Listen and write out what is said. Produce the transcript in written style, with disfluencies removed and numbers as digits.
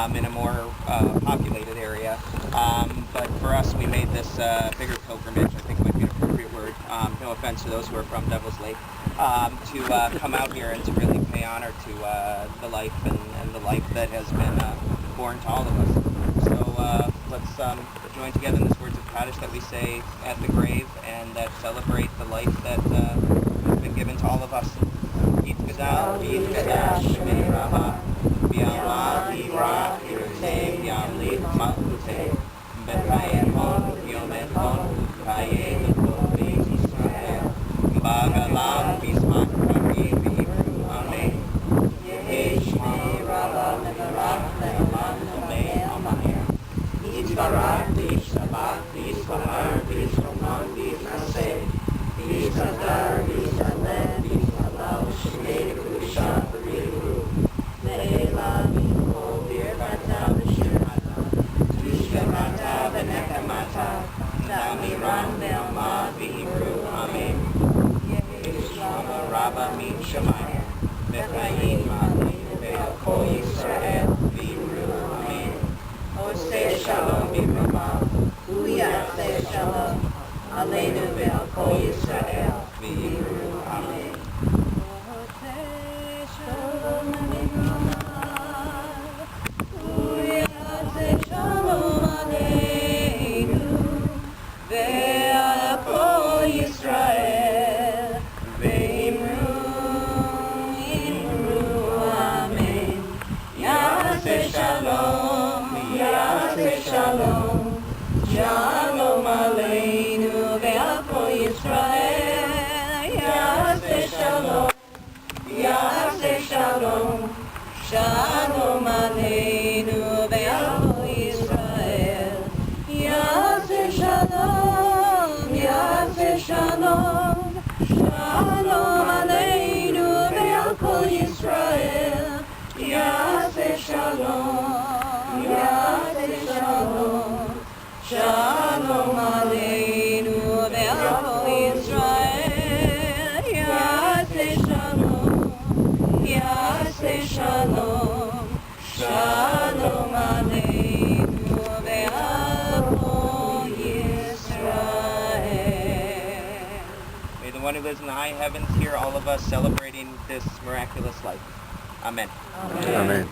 in a more populated area. But for us, we made this bigger pilgrimage, I think might be an appropriate word, no offense to those who are from Devil's Lake, to come out here and to really pay honor to the life and the life that has been born to all of us. So let's join together in these words of Kaddish that we say at the grave and that celebrate the life that has been given to all of us. Yitgadal, Yitgadal, Shemei Rabba, Bi'Allah, Bi'Ra, Iruteh, Yamli, Malkuteh, Betayem Hon, Yomen Hon, Kaye, L'Kol Beit Yisrael, Ba'Galam, Bismak, Rami, B'Hibru, Amen. Yehi Shmei Rabba, Nevarach, Le'olam, Nomei, Amen. Yitbarach, Yishabach, Yishamar, Yishamon, Yisnaseh, Yissadar, Yissaleh, Yissalal, Shemei, Kusha, B'Riru, Le'ela, B'Kol, B'Irvata, B'Shirata, Tushkamata, B'Nekamata, Namiran, Be'amah, B'Hibru, Amen. Yeshama, Rabba, Min Shemaya, B'Chayim, Amen, Be'Kol Yisrael, B'Hibru, Amen. Oseh Shalom, B'Rama, Uyaseh Shalom, Aleinu Be'Kol Yisrael, B'Hibru, Amen. Oseh Shalom, B'Rama, Uyaseh Shalom, Aleinu Be'Kol Yisrael, B'Hibru, Amen. Yaseh Shalom, Yaseh Shalom, Shalom Aleinu Ve'Kol Yisrael. Yaseh Shalom, Yaseh Shalom, Shalom Aleinu Ve'Kol Yisrael. Yaseh Shalom, Yaseh Shalom, Shalom Aleinu Ve'Kol Yisrael. Yaseh Shalom, Yaseh Shalom, Shalom Aleinu Ve'Kol Yisrael. Yaseh Shalom, Yaseh Shalom, Shalom Aleinu Ve'Kol Yisrael. May the one who lives in the high heavens hear all of us celebrating this miraculous life. Amen. Amen.